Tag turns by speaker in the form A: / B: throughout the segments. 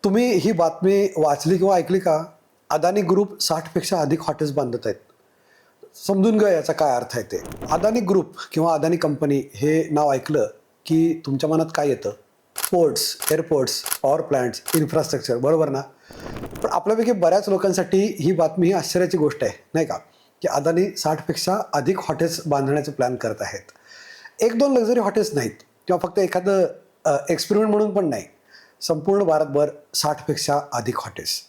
A: तुम्ही ही बातमी वाचली किंवा ऐकली का? अदानी ग्रुप 60 पेक्षा अधिक हॉटेल्स बांधत आहेत. समजून घ्या याचा काय अर्थ आहे ते. अदानी ग्रुप किंवा अदानी कंपनी हे नाव ऐकलं की तुमच्या मनात काय येतं? Ports, airports, power plants, infrastructure, बरोबर ना? पण आपल्यापैकी बऱ्याच लोकांसाठी ही बातमी ही आश्चर्याची गोष्ट आहे, नाही का? की अदानी 60 पेक्षा अधिक हॉटेल्स बांधण्याचे प्लॅन करत आहेत. 1-2 लक्झरी हॉटेल्स नाहीत किंवा फक्त एखादं एक्सपेरिमेंट म्हणून पण नाही. संपूर्ण भारतभर 60 पेक्षा अधिक हॉटेल्स.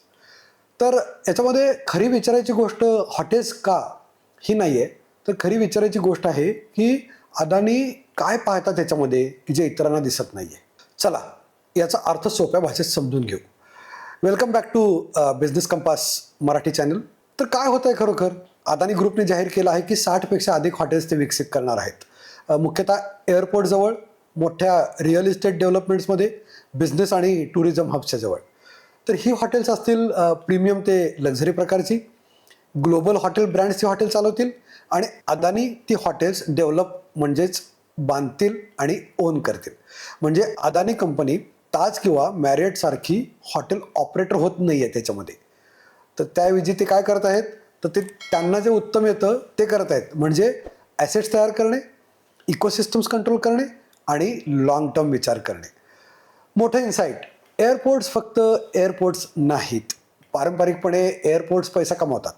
A: तर याच्यामध्ये खरी विचारायची गोष्ट हॉटेल्स का ही नाही आहे, तर खरी विचारायची गोष्ट आहे की अदानी काय पाहतात त्याच्यामध्ये की जे इतरांना दिसत नाही आहे. चला याचा अर्थ सोप्या भाषेत समजून घेऊ. Welcome back to business compass Marathi channel. तर काय होतं आहे खरोखर? अदानी ग्रुपने जाहीर केलं आहे की 60 पेक्षा अधिक हॉटेल्स ते विकसित करणार आहेत. मुख्यतः एअरपोर्टजवळ, मोठ्या रिअल इस्टेट डेव्हलपमेंट्समध्ये, बिझनेस आणि टुरिझम हब्सच्या जवळ. तर ही हॉटेल्स असतील प्रीमियम ते लक्झरी प्रकारची. ग्लोबल हॉटेल ब्रँड्सची हॉटेल चालवतील आणि अदानी ती हॉटेल्स डेव्हलप म्हणजेच बांधतील आणि ओन करतील. म्हणजे अदानी कंपनी ताज किंवा मॅरियट सारखी हॉटेल ऑपरेटर होत नाही आहे त्याच्यामध्ये. तर त्याऐवजी ते काय करत आहेत, तर ते त्यांना जे उत्तम येतं ते करत आहेत. म्हणजे ॲसेट्स तयार करणे, इकोसिस्टम्स कंट्रोल करणे आणि लाँग टर्म विचार करणे. मोठं इन्साईट. एअरपोर्ट्स फक्त एअरपोर्ट्स नाहीत. पारंपरिकपणे एअरपोर्ट्स पैसा कमवतात.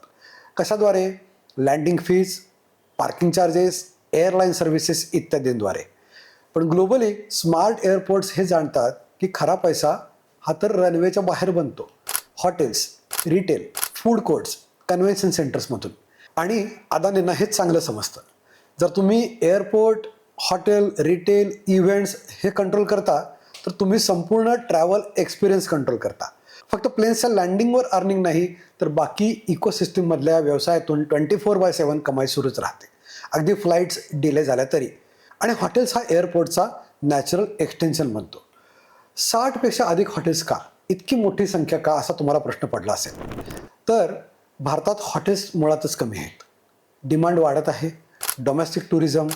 A: कशाद्वारे? Landing fees, parking charges, airline services इत्यादींद्वारे. पण ग्लोबली स्मार्ट एअरपोर्ट्स हे जाणतात की खरा पैसा हा तर रनवेच्या बाहेर बनतो. Hotels, retail, food courts, convention सेंटर्समधून. आणि अदानींना हेच चांगलं समजतं. जर तुम्ही एअरपोर्ट, हॉटेल, रिटेल, इव्हेंट्स हे कंट्रोल करता, तर तुम्ही संपूर्ण ट्रॅव्हल एक्सपिरियन्स कंट्रोल करता. फक्त प्लेन्सच्या लँडिंगवर अर्निंग नाही, तर बाकी इकोसिस्टममधल्या व्यवसायातून 24/7 कमाई सुरूच राहते, अगदी फ्लाईट्स डिले झाल्या तरी. आणि हॉटेल्स हा एअरपोर्टचा नॅचरल एक्सटेन्शन बनतो. 60 पेक्षा अधिक हॉटेल्स का? इतकी मोठी संख्या का, असा तुम्हाला प्रश्न पडला असेल. तर भारतात हॉटेल्स मुळातच कमी आहेत. डिमांड वाढत आहे. Domestic tourism,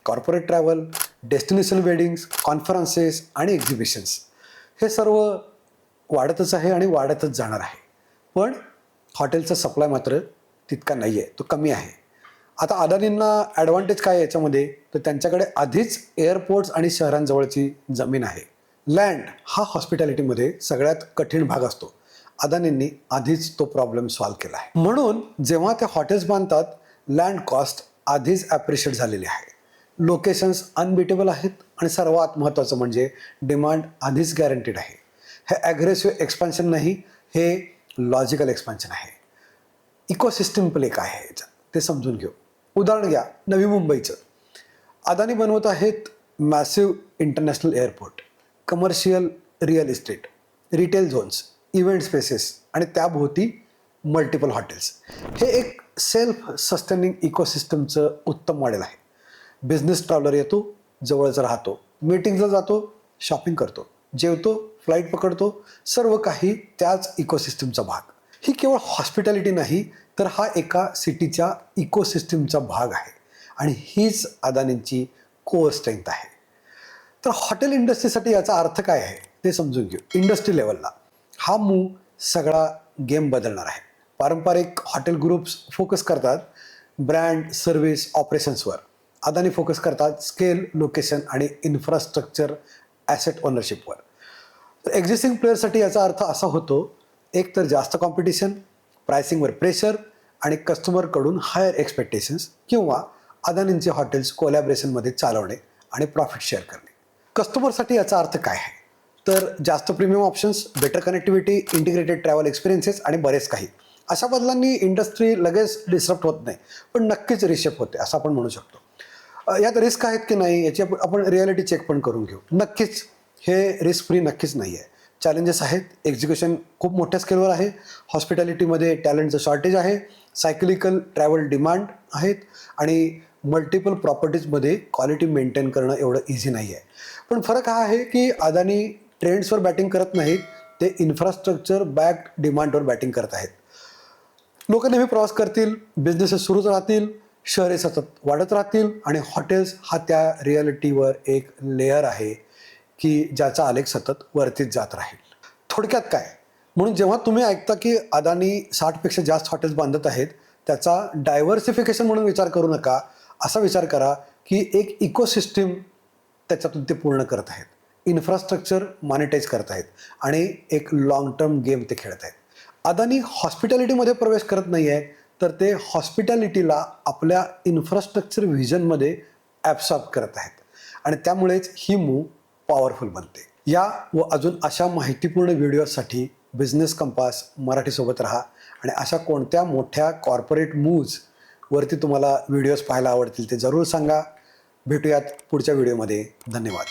A: corporate travel, destination weddings, conferences आणि एक्झिबिशन्स हे सर्व वाढतच आहे आणि वाढतच जाणार आहे. पण हॉटेलचा सप्लाय मात्र तितका नाही आहे, तो कमी आहे. आता अदानींना ॲडव्हान्टेज काय आहे याच्यामध्ये? तर त्यांच्याकडे आधीच एअरपोर्ट्स आणि शहरांजवळची जमीन आहे. लँड हा हॉस्पिटॅलिटीमध्ये सगळ्यात कठीण भाग असतो. अदानींनी आधीच तो प्रॉब्लेम सॉल्व्ह केला आहे. म्हणून जेव्हा ते हॉटेल्स बांधतात, लँड कॉस्ट आधीच ॲप्रिशिएट झालेली आहे. लोकेशन्स अनबिटेबल आहेत आणि सर्वात महत्त्वाचं म्हणजे डिमांड आधीच गॅरंटीड आहे. हे ॲग्रेसिव्ह एक्सपान्शन नाही, हे लॉजिकल एक्सपान्शन आहे. इकोसिस्टम प्ले काय आहे याचं ते समजून घेऊ. उदाहरण घ्या नवी मुंबईचं. अदानी बनवत आहेत massive international airport, commercial real estate, retail zones, event spaces आणि त्याभोवती मल्टिपल हॉटेल्स. हे एक सेल्फ सस्टेनिंग इकोसिस्टमचं उत्तम मॉडेल आहे. बिझनेस ट्रॅव्हलर येतो, जवळच राहतो, मीटिंगला जातो, शॉपिंग करतो, जेवतो, फ्लाईट पकडतो, सर्व काही त्याच इकोसिस्टमचा भाग. ही केवळ हॉस्पिटॅलिटी नाही, तर हा एका सिटीच्या इकोसिस्टमचा भाग आहे. आणि हीच अदानींची कोअर स्ट्रेंथ आहे. तर हॉटेल इंडस्ट्रीसाठी याचा अर्थ काय आहे ते समजून घेऊ. इंडस्ट्री लेवलला हा मूव सगळा गेम बदलणार आहे. पारंपरिक हॉटेल ग्रुप्स फोकस करतात ब्रँड, सर्व्हिस, ऑपरेशन्सवर. अदानी फोकस करतात स्केल, लोकेशन आणि इन्फ्रास्ट्रक्चर ॲसेट ओनरशिपवर. एक्झिस्टिंग प्लेयरसाठी याचा अर्थ असा होतो, एक तर जास्त कॉम्पिटिशन, प्रायसिंगवर प्रेशर आणि कस्टमरकडून हायर एक्सपेक्टेशन्स, किंवा अदानींचे हॉटेल्स कोलॅबरेशनमध्ये चालवणे आणि प्रॉफिट शेअर करणे. कस्टमरसाठी याचा अर्थ काय आहे? तर जास्त premium options, better connectivity, integrated travel experiences आणि बरेच काही. अशा बदलांनी इंडस्ट्री लगेच डिस्टर्ब होत नाही, पण नक्कीच रिशेप होते असं आपण म्हणू शकतो. यात रिस्क आहेत की नाही याची आपण रिॲलिटी चेक पण करून घेऊ. नक्कीच हे रिस्क फ्री नक्कीच नाही आहे. चॅलेंजेस आहेत. एक्झिक्युशन खूप मोठ्या स्केलवर आहे. हॉस्पिटॅलिटीमध्ये टॅलेंटचं शॉर्टेज आहे. सायकलिकल ट्रॅव्हल डिमांड आहेत आणि मल्टिपल प्रॉपर्टीजमध्ये क्वालिटी मेंटेन करणं एवढं इझी नाही आहे. पण फरक हा आहे की अदानी ट्रेंड्सवर बॅटिंग करत नाहीत, ते इन्फ्रास्ट्रक्चर बॅक्ड डिमांडवर बॅटिंग करत आहेत. लोक नेहमी प्रवास करतील, बिझनेसेस सुरूच राहतील, शहरे सतत वाढत राहतील आणि हॉटेल्स हा त्या रिॲलिटीवर एक लेअर आहे की ज्याचा आलेख सतत वरतीच जात राहील. थोडक्यात काय, म्हणून जेव्हा तुम्ही ऐकता की अदानी 60पेक्षा जास्त हॉटेल्स बांधत आहेत, त्याचा डायव्हर्सिफिकेशन म्हणून विचार करू नका. असा विचार करा की एक इकोसिस्टीम त्याच्यातून ते पूर्ण करत आहेत, इन्फ्रास्ट्रक्चर मॉनिटाईज करत आहेत आणि एक लॉंग टर्म गेम ते खेळत आहेत. अदानी हॉस्पिटॅलिटीमध्ये प्रवेश करत नाही आहे, तर ते हॉस्पिटॅलिटीला आपल्या इन्फ्रास्ट्रक्चर व्हिजनमध्ये ॲब्सॉर्ब करत आहेत आणि त्यामुळेच ही मूव पॉवरफुल बनते. या व अजून अशा माहितीपूर्ण व्हिडिओसाठी बिझनेस कंपास मराठीसोबत राहा आणि अशा कोणत्या मोठ्या कॉर्पोरेट मूव्जवरती तुम्हाला व्हिडिओज पाहायला आवडतील ते जरूर सांगा. भेटूयात पुढच्या व्हिडिओमध्ये. धन्यवाद.